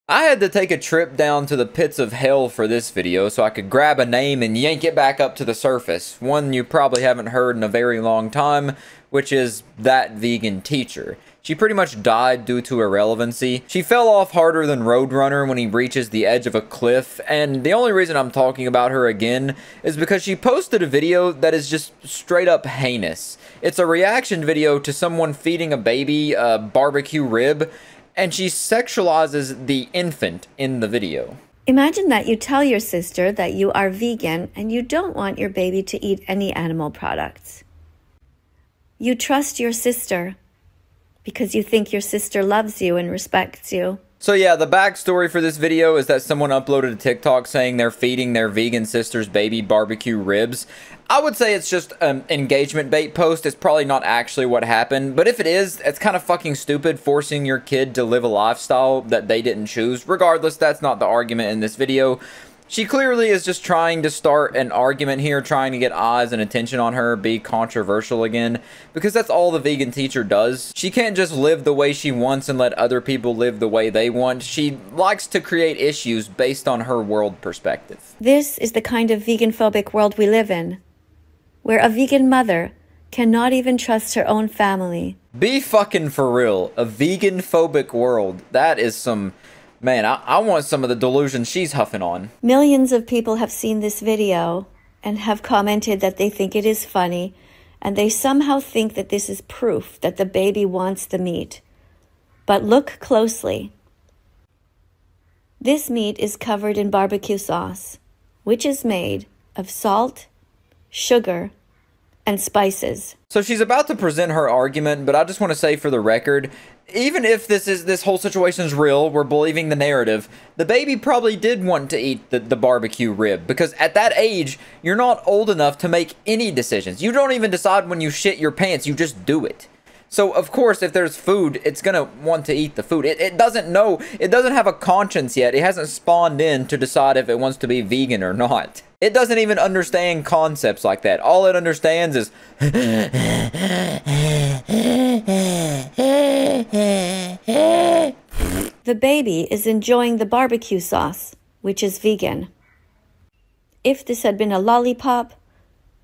I had to take a trip down to the pits of hell for this video so I could grab a name and yank it back up to the surface. One you probably haven't heard in a very long time, which is that vegan teacher. She pretty much died due to irrelevancy. She fell off harder than Roadrunner when he reaches the edge of a cliff, and the only reason I'm talking about her again is because she posted a video that is just straight up heinous. It's a reaction video to someone feeding a baby a barbecue rib, and she sexualizes the infant in the video. Imagine that you tell your sister that you are vegan and you don't want your baby to eat any animal products. You trust your sister because you think your sister loves you and respects you. So yeah, the backstory for this video is that someone uploaded a TikTok saying they're feeding their vegan sister's baby barbecue ribs. I would say it's just an engagement bait post. It's probably not actually what happened, but if it is, it's kind of fucking stupid forcing your kid to live a lifestyle that they didn't choose. Regardless, that's not the argument in this video. She clearly is just trying to start an argument here, trying to get eyes and attention on her, be controversial again, because that's all the vegan teacher does. She can't just live the way she wants and let other people live the way they want. She likes to create issues based on her world perspective. This is the kind of vegan-phobic world we live in, where a vegan mother cannot even trust her own family. Be fucking for real. A vegan-phobic world. That is some... Man, I want some of the delusion she's huffing on. Millions of people have seen this video and have commented that they think it is funny, and they somehow think that this is proof that the baby wants the meat. But look closely. This meat is covered in barbecue sauce, which is made of salt, sugar, and spices. So she's about to present her argument, but I just want to say for the record, even if this whole situation is real, we're believing the narrative, the baby probably did want to eat the barbecue rib, because at that age, you're not old enough to make any decisions. You don't even decide when you shit your pants, you just do it. So, of course, if there's food, it's gonna want to eat the food. It doesn't know, it doesn't have a conscience yet. It hasn't spawned in to decide if it wants to be vegan or not. It doesn't even understand concepts like that. All it understands is... The baby is enjoying the barbecue sauce, which is vegan. If this had been a lollipop,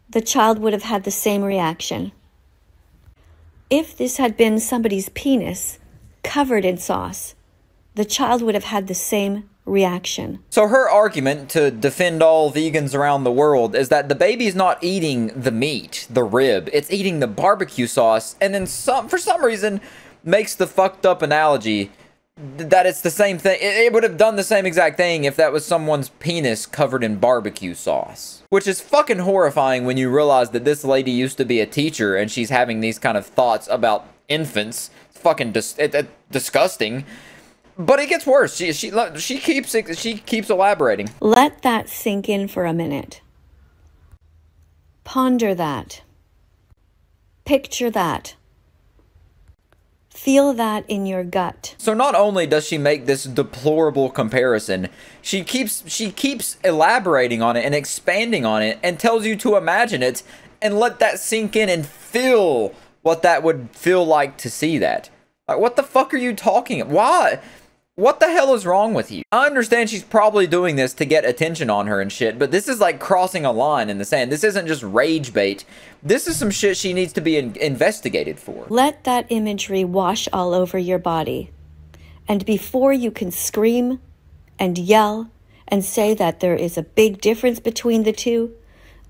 the child would have had the same reaction. If this had been somebody's penis covered in sauce, the child would have had the same reaction. So her argument to defend all vegans around the world is that the baby's not eating the meat, the rib, it's eating the barbecue sauce, and then for some reason makes the fucked up analogy that it's the same thing. It would have done the same exact thing if that was someone's penis covered in barbecue sauce. Which is fucking horrifying when you realize that this lady used to be a teacher and she's having these kind of thoughts about infants. It's fucking disgusting. But it gets worse. She keeps elaborating. Let that sink in for a minute. Ponder that. Picture that. Feel that in your gut. So not only does she make this deplorable comparison, she keeps elaborating on it and expanding on it and tells you to imagine it and let that sink in and feel what that would feel like to see that. Like, what the fuck are you talking about? Why? What the hell is wrong with you? I understand she's probably doing this to get attention on her and shit, but this is like crossing a line in the sand. This isn't just rage bait. This is some shit she needs to be investigated for. Let that imagery wash all over your body. And before you can scream and yell and say that there is a big difference between the two,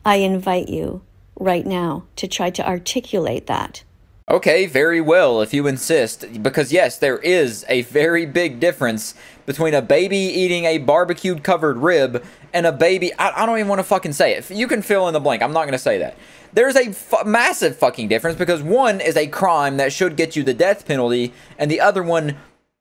I invite you right now to try to articulate that. Okay, very well, if you insist, because yes, there is a very big difference between a baby eating a barbecued covered rib and a baby... I don't even want to fucking say it. You can fill in the blank. I'm not going to say that. There's a massive fucking difference, because one is a crime that should get you the death penalty, and the other one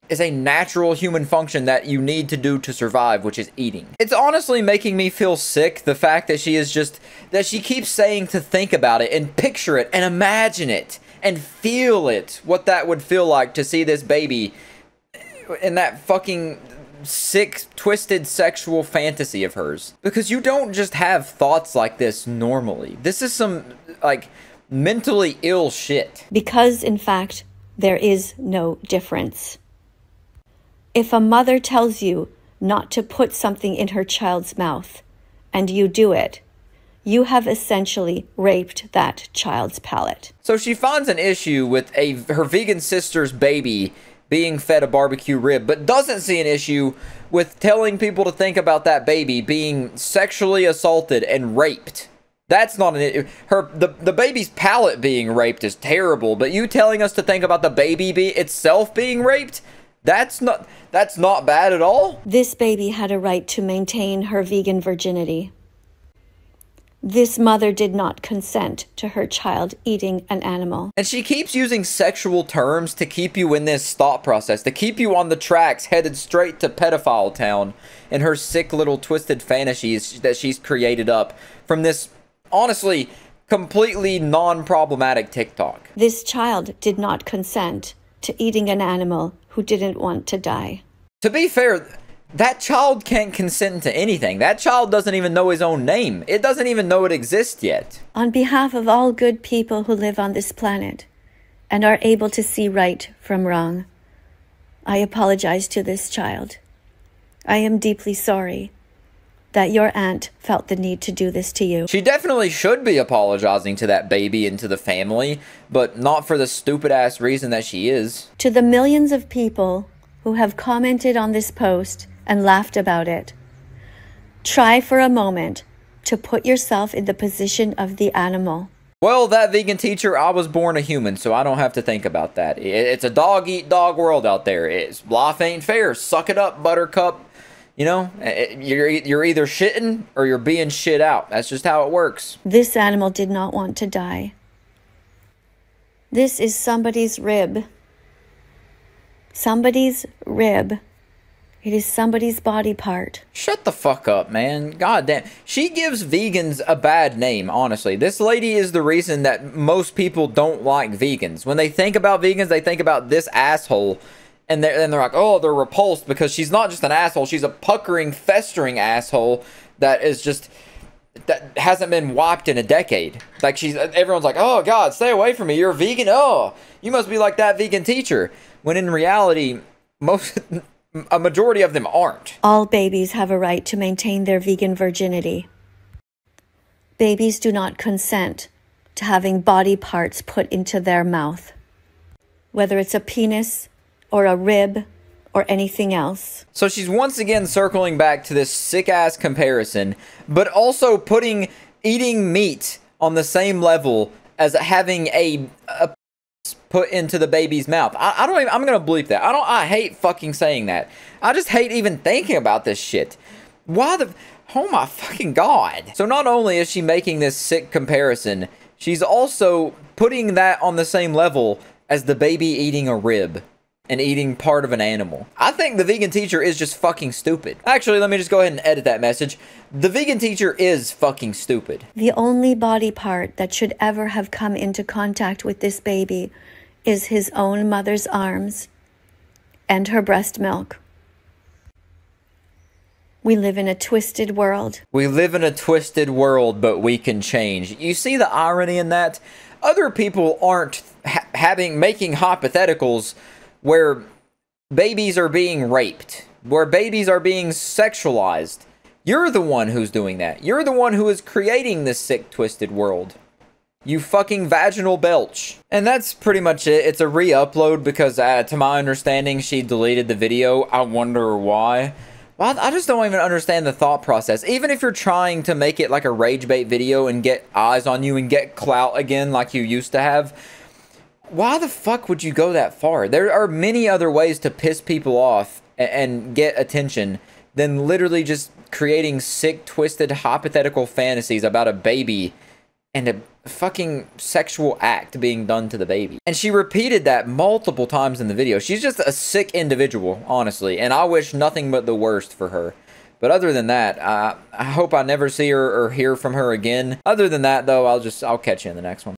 is a natural human function that you need to do to survive, which is eating. It's honestly making me feel sick, the fact that she keeps saying to think about it and picture it and imagine it and feel it, what that would feel like to see this baby in that fucking sick, twisted sexual fantasy of hers. Because you don't just have thoughts like this normally. This is some, like, mentally ill shit. Because, in fact, there is no difference. If a mother tells you not to put something in her child's mouth, and you do it, you have essentially raped that child's palate. So she finds an issue with her vegan sister's baby being fed a barbecue rib, but doesn't see an issue with telling people to think about that baby being sexually assaulted and raped. That's not the baby's palate being raped is terrible, but you telling us to think about the baby itself being raped? That's not bad at all. This baby had a right to maintain her vegan virginity. This mother did not consent to her child eating an animal. And she keeps using sexual terms to keep you in this thought process, to keep you on the tracks headed straight to pedophile town and her sick little twisted fantasies that she's created up from this, honestly, completely non-problematic TikTok. This child did not consent to eating an animal who didn't want to die. To be fair, that child can't consent to anything. That child doesn't even know his own name. It doesn't even know it exists yet. On behalf of all good people who live on this planet and are able to see right from wrong, I apologize to this child. I am deeply sorry that your aunt felt the need to do this to you. She definitely should be apologizing to that baby and to the family, but not for the stupid-ass reason that she is. To the millions of people who have commented on this post and laughed about it, try for a moment to put yourself in the position of the animal. Well, that vegan teacher, I was born a human, so I don't have to think about that. It's a dog-eat-dog world out there. Life ain't fair. Suck it up, buttercup. You know, you're either shitting or you're being shit out. That's just how it works. This animal did not want to die. This is somebody's rib. Somebody's rib. It is somebody's body part. Shut the fuck up, man. God damn. She gives vegans a bad name, honestly. This lady is the reason that most people don't like vegans. When they think about vegans, they think about this asshole. And they're like, oh, they're repulsed because she's not just an asshole. She's a puckering, festering asshole that hasn't been wiped in a decade. Like, everyone's like, oh, God, stay away from me. You're a vegan? Oh, you must be like that vegan teacher. When in reality, a majority of them aren't. All babies have a right to maintain their vegan virginity. Babies do not consent to having body parts put into their mouth, whether it's a penis or a rib or anything else. So she's once again circling back to this sick-ass comparison, but also putting eating meat on the same level as having a put into the baby's mouth. I'm gonna bleep that. I hate fucking saying that. I just hate even thinking about this shit. Oh my fucking God. So not only is she making this sick comparison, she's also putting that on the same level as the baby eating a rib and eating part of an animal. I think the vegan teacher is just fucking stupid. Actually, let me just go ahead and edit that message. The vegan teacher is fucking stupid. The only body part that should ever have come into contact with this baby is his own mother's arms and her breast milk. We live in a twisted world. We live in a twisted world, but we can change. You see the irony in that? Other people aren't making hypotheticals where babies are being raped, where babies are being sexualized. You're the one who's doing that. You're the one who is creating this sick, twisted world. You fucking vaginal belch. And that's pretty much it. It's a re-upload because, to my understanding, she deleted the video. I wonder why. Well, I just don't even understand the thought process. Even if you're trying to make it like a rage bait video and get eyes on you and get clout again like you used to have, why the fuck would you go that far? There are many other ways to piss people off and get attention than literally just creating sick, twisted, hypothetical fantasies about a baby and a fucking sexual act being done to the baby. And she repeated that multiple times in the video. She's just a sick individual, honestly, and I wish nothing but the worst for her. But other than that, I hope I never see her or hear from her again. Other than that, though, I'll catch you in the next one.